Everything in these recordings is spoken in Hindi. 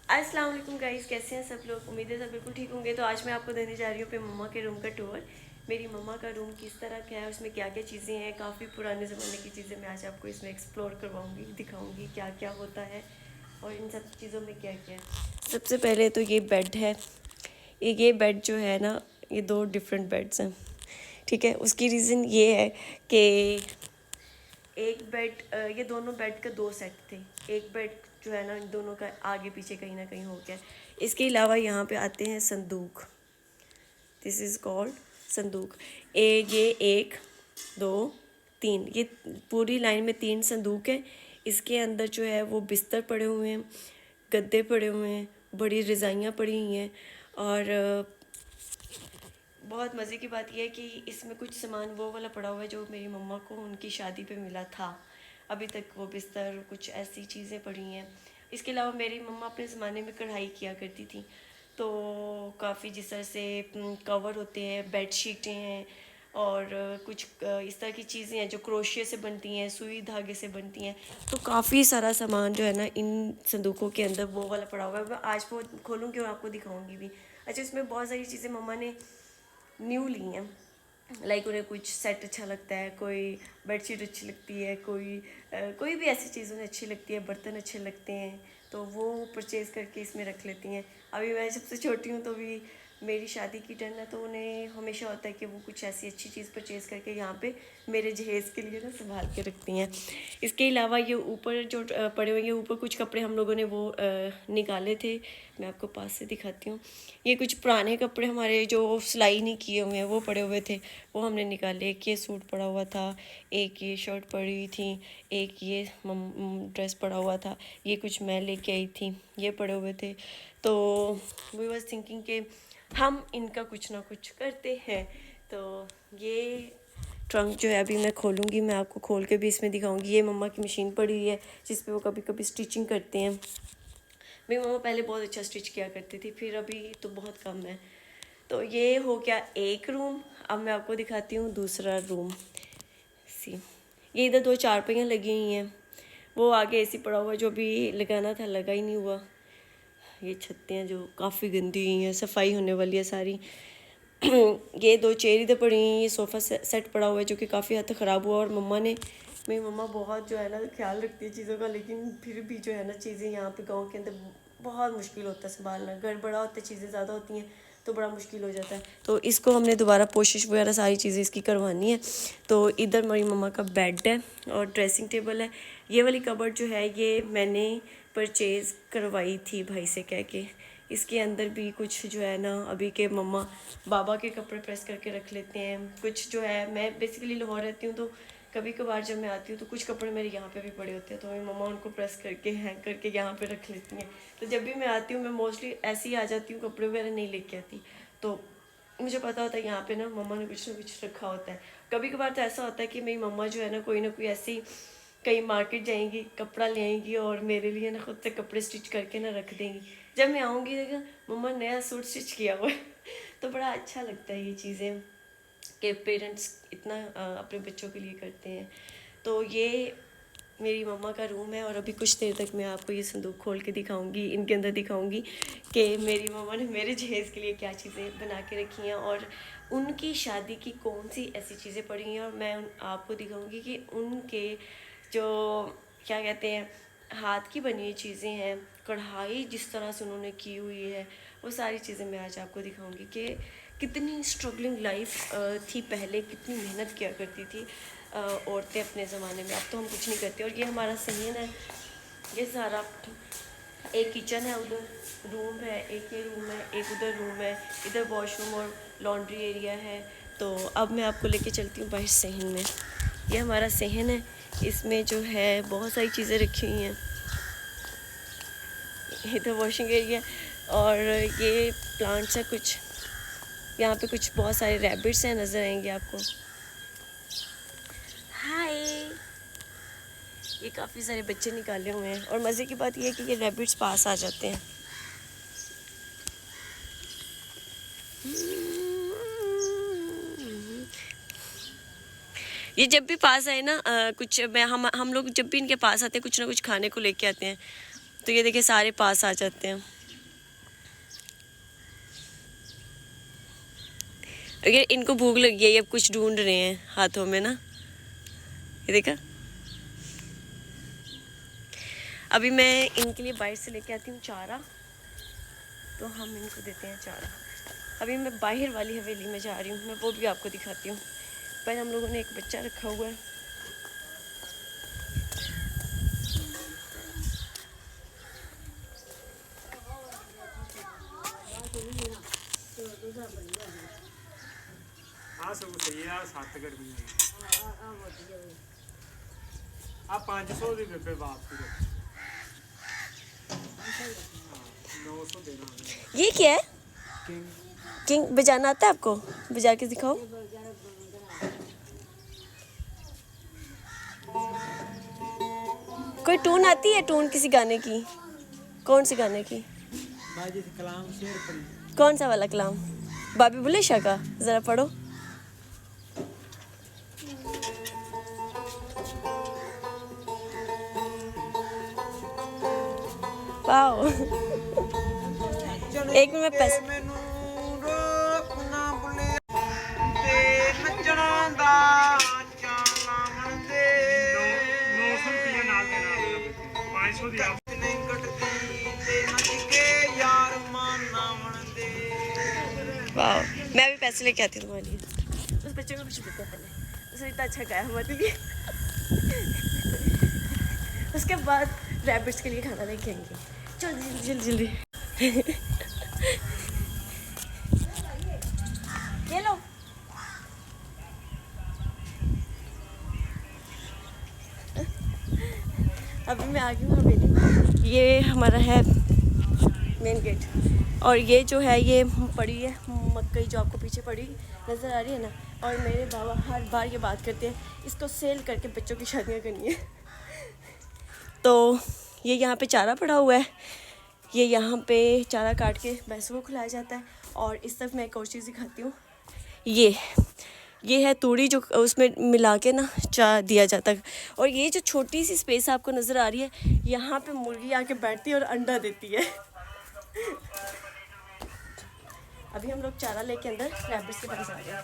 अस्सलाम वालेकुम गाइस, कैसे हैं सब लोग। उम्मीद है सब बिल्कुल ठीक होंगे। तो आज मैं आपको देने जा रही हूँ अपने मम्मा के रूम का टूर। मेरी मम्मा का रूम किस तरह का है, उसमें क्या क्या चीज़ें हैं, काफ़ी पुराने ज़माने की चीज़ें मैं आज आपको इसमें एक्सप्लोर करवाऊँगी, दिखाऊँगी क्या क्या होता है और इन सब चीज़ों में क्या क्या है। सबसे पहले तो ये बेड है। ये बेड जो है ना, ये दो डिफरेंट बेड्स हैं, ठीक है। उसकी रीज़न ये है कि एक बेड, ये दोनों बेड का दो सेट थे। एक बेड जो है ना, इन दोनों का आगे पीछे कहीं ना कहीं हो गया। इसके अलावा यहाँ पे आते हैं संदूक। दिस इज़ कॉल्ड संदूक। ये एक, दो, तीन, ये पूरी लाइन में तीन संदूक है। इसके अंदर जो है वो बिस्तर पड़े हुए हैं, गद्दे पड़े हुए हैं, बड़ी रज़ाइयाँ पड़ी हुई हैं। और बहुत मज़े की बात यह है कि इसमें कुछ सामान वो वाला पड़ा हुआ है जो मेरी मम्मा को उनकी शादी पे मिला था। अभी तक वो बिस्तर, कुछ ऐसी चीज़ें पड़ी हैं। इसके अलावा मेरी मम्मा अपने ज़माने में कढ़ाई किया करती थी, तो काफ़ी जिस तरह से कवर होते हैं, बेड शीटें हैं और कुछ इस तरह की चीज़ें हैं जो क्रोशिया से बनती हैं, सुई धागे से बनती हैं। तो काफ़ी सारा सामान जो है ना इन संदूकों के अंदर वो वाला पड़ा हुआ है। मैं आज वो खोलूँगी और आपको दिखाऊँगी भी। अच्छा, इसमें बहुत सारी चीज़ें मम्मा ने न्यू ली हैं। लाइक उन्हें कुछ सेट अच्छा लगता है, कोई बेडशीट अच्छी लगती है, कोई भी ऐसी चीज़ उन्हें अच्छी लगती है, बर्तन अच्छे लगते हैं तो वो परचेज़ करके इसमें रख लेती हैं। अभी मैं सबसे छोटी हूँ तो भी मेरी शादी की टर्न है, तो उन्हें हमेशा होता है कि वो कुछ ऐसी अच्छी चीज़ परचेज़ करके यहाँ पे मेरे जहेज़ के लिए ना संभाल के रखती हैं। इसके अलावा ये ऊपर जो पड़े हुए हैं, ऊपर कुछ कपड़े हम लोगों ने वो निकाले थे। मैं आपको पास से दिखाती हूँ। ये कुछ पुराने कपड़े हमारे जो सिलाई नहीं किए हुए हैं वो पड़े हुए थे, वो हमने निकाले। एक ये सूट पड़ा हुआ था, एक ये शर्ट पड़ी हुई थी, एक ये ड्रेस पड़ा हुआ था, ये कुछ मैं लेके आई थी, ये पड़े हुए थे। तो वी वाज थिंकिंग कि हम इनका कुछ ना कुछ करते हैं। तो ये ट्रंक जो है अभी मैं खोलूँगी, मैं आपको खोल के भी इसमें दिखाऊंगी। ये मम्मा की मशीन पड़ी हुई है जिस पे वो कभी कभी स्टिचिंग करते हैं। मेरी मम्मा पहले बहुत अच्छा स्टिच किया करती थी, फिर अभी तो बहुत कम है। तो ये हो गया एक रूम। अब मैं आपको दिखाती हूँ दूसरा रूम। सी, ये इधर दो चारपाइयाँ लगी हुई हैं, वो आगे एसी पड़ा हुआ है जो भी लगाना था लगा ही नहीं हुआ। ये छत्तियाँ जो काफ़ी गंदी हुई हैं, सफाई होने वाली है सारी। ये दो चेयर इधर पड़ी हुई हैं, ये सोफ़ा सेट पड़ा हुआ है जो कि काफ़ी हद तक ख़राब हुआ। और मम्मा ने, मेरी मम्मा बहुत जो है ना ख्याल रखती है चीज़ों का, लेकिन फिर भी जो है ना चीज़ें यहाँ पे गांव के अंदर बहुत मुश्किल होता है संभालना। घर बड़ा होता है, चीज़ें ज़्यादा होती हैं तो बड़ा मुश्किल हो जाता है। तो इसको हमने दोबारा पोशिश वगैरह सारी चीज़ें इसकी करवानी है। तो इधर मेरी मम्मा का बेड है और ड्रेसिंग टेबल है। ये वाली कबर्ड जो है ये मैंने परचेज़ करवाई थी भाई से कह के। इसके अंदर भी कुछ जो है ना, अभी के मम्मा बाबा के कपड़े प्रेस करके रख लेते हैं। कुछ जो है, मैं बेसिकली लाहौर रहती हूँ तो कभी कभार जब मैं आती हूँ तो कुछ कपड़े मेरे यहाँ पे भी पड़े होते हैं, तो मेरी मम्मा उनको प्रेस करके हैंग करके यहाँ पे रख लेती हैं। तो जब भी मैं आती हूँ मैं मोस्टली ऐसे ही आ जाती हूँ, कपड़े वगैरह नहीं लेके आती। तो मुझे पता होता है यहाँ पे ना मम्मा ने कुछ ना कुछ रखा होता है। कभी कभार तो ऐसा होता है कि मेरी मम्मा जो है ना कोई ऐसी कहीं मार्केट जाएंगी, कपड़ा ले आएंगी और मेरे लिए ना खुद से कपड़े स्टिच करके ना रख देंगी। जब मैं आऊँगी देखा मम्मा नया सूट स्टिच किया हुआ है। तो बड़ा अच्छा लगता है ये चीज़ें कि पेरेंट्स इतना अपने बच्चों के लिए करते हैं। तो ये मेरी मम्मा का रूम है और अभी कुछ देर तक मैं आपको ये संदूक खोल के दिखाऊंगी, इनके अंदर दिखाऊंगी कि मेरी मम्मा ने मेरे जहेज़ के लिए क्या चीज़ें बना के रखी हैं और उनकी शादी की कौन सी ऐसी चीज़ें पड़ी हैं। और मैं आपको दिखाऊंगी कि उनके जो क्या कहते हैं हाथ की बनी हुई चीज़ें हैं, कढ़ाई जिस तरह से उन्होंने की हुई है, वो सारी चीज़ें मैं आज आपको दिखाऊंगी कि कितनी स्ट्रगलिंग लाइफ थी पहले, कितनी मेहनत किया करती थी औरतें अपने ज़माने में। अब तो हम कुछ नहीं करते। और ये हमारा सहन है, ये सारा एक किचन है, उधर रूम है, एक ये रूम है, एक उधर रूम है, इधर वॉशरूम और लॉन्ड्री एरिया है। तो अब मैं आपको लेके चलती हूँ बाहर सहन में। ये हमारा सहन है, इसमें जो है बहुत सारी चीज़ें रखी हुई हैं। इधर वॉशिंग एरिया और ये प्लांट्स है कुछ, यहाँ पे कुछ बहुत सारे रैबिट्स हैं, नज़र आएंगे आपको। हाय, ये काफ़ी सारे बच्चे निकाले हुए हैं और मज़े की बात ये है कि ये रैबिट्स पास आ जाते हैं। ये जब भी पास आए ना कुछ मैं हम लोग जब भी इनके पास आते हैं कुछ ना कुछ खाने को लेके आते हैं। तो ये देखिए सारे पास आ जाते हैं। अगर इनको भूख लगी है, ये अब कुछ ढूंढ रहे हैं हाथों में ना, ये देखा। अभी मैं इनके लिए बाहर से लेके आती हूँ चारा, तो हम इनको देते हैं चारा। अभी मैं बाहर वाली हवेली में जा रही हूँ, मैं वो भी आपको दिखाती हूँ। पर हम लोगों ने एक बच्चा रखा हुआ है। आप 500 ਦੀ ਬੇਬੇ ਵਾਪਸ ਦੇ 900 देना। ये क्या है? किंग बजाना आता है आपको? बजा के दिखाओ। कोई टून आती है? टून किसी गाने की? कौन सी गाने की? बाजी से कलाम शेर पड़ी। कौन सा वाला कलाम? बाबी बुल्ले शाह का जरा पढ़ो। वाओ। एक मिनट में पैसे वाह, मैं भी पैसे लेके आती हूँ तुम्हारे लिए। उस बच्चे को कुछ देते हैं पहले, उसने इतना अच्छा गाया हमारे लिए। उसके बाद रैबिट्स के लिए खाना लेके आएंगे। चल जल्दी जल्दी जल्दी। ये लो। अभी मैं आ गई हूँ हवेली। ये हमारा है मेन गेट, और ये जो है ये पड़ी है मकई जो आपको पीछे पड़ी नज़र आ रही है ना। और मेरे बाबा हर बार ये बात करते हैं इसको सेल करके बच्चों की शादियाँ करनी है। तो ये यहाँ पे चारा पड़ा हुआ है, ये यहाँ पे चारा काट के भैंसों को खिलाया जाता है। और इस तरफ मैं एक और चीज़ दिखाती हूँ, ये है तूड़ी जो उसमें मिला के ना चारा दिया जाता है। और ये जो छोटी सी स्पेस आपको नज़र आ रही है, यहाँ पे मुर्गी आके बैठती है और अंडा देती है। अभी हम लोग चारा लेके अंदर रैबिट्स के पास आ रहे हैं।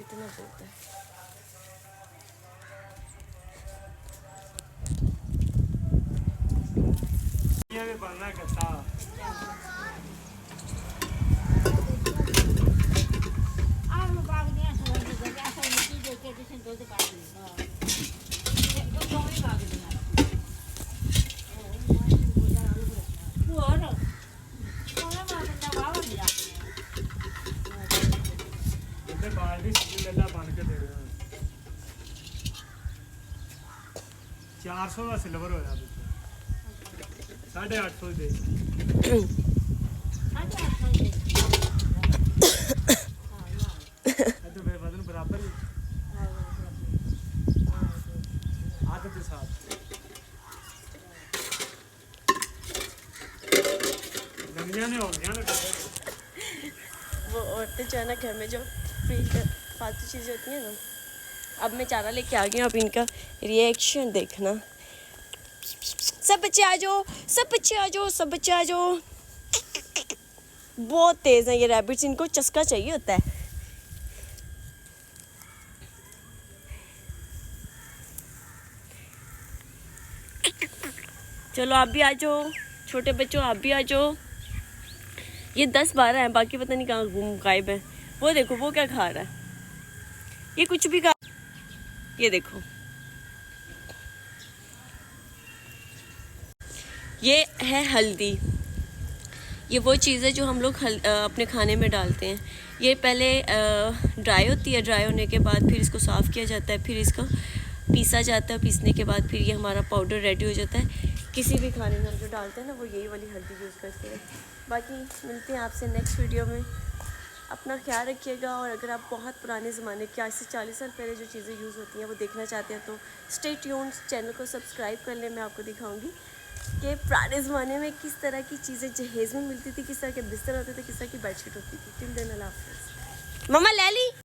इतना बोलता है। ये भी बनना करता। बन के दे 400 का सिल्वर होया 850 दे। तो फिर वजन बराबर ही आदत के साथ नमियां ने हो गया ना। वो औरतें जो है ना घर में जो फालतू चीज़ें होती हैं ना। अब मैं चारा लेके आ गई हूँ, अब इनका रिएक्शन देखना। सब बच्चे आ जाओ, सब बच्चे आ जाओ, सब बच्चे आ जाओ। बहुत तेज़ हैं ये रैबिट्स, इनको चस्का चाहिए होता है। चलो आप भी आ जाओ, छोटे बच्चों आप भी आ जाओ। ये 10-12 हैं, बाकी पता नहीं कहाँ घूम गायब है। वो देखो वो क्या खा रहा है, ये कुछ भी खा। ये देखो ये है हल्दी। ये वो चीज़ है जो हम लोग अपने खाने में डालते हैं। ये पहले ड्राई होती है, ड्राई होने के बाद फिर इसको साफ़ किया जाता है, फिर इसको पीसा जाता है। पीसने के बाद फिर ये हमारा पाउडर रेडी हो जाता है। किसी भी खाने में हम जो डालते हैं ना वो यही वाली हल्दी यूज़ करते हैं। बाकी मिलते हैं आपसे नेक्स्ट वीडियो में। अपना ख्याल रखिएगा। और अगर आप बहुत पुराने ज़माने के आज से 40 साल पहले जो चीज़ें यूज़ होती हैं वो देखना चाहते हैं तो स्टे ट्यून्ड, चैनल को सब्सक्राइब कर लें। मैं आपको दिखाऊंगी कि पुराने ज़माने में किस तरह की चीज़ें जहेज़ में मिलती थी, किस तरह के बिस्तर होते थे, किस तरह की बेडशीट होती थी। टिल देन अल्लाह हाफ़िज़। मम्मा ले ली।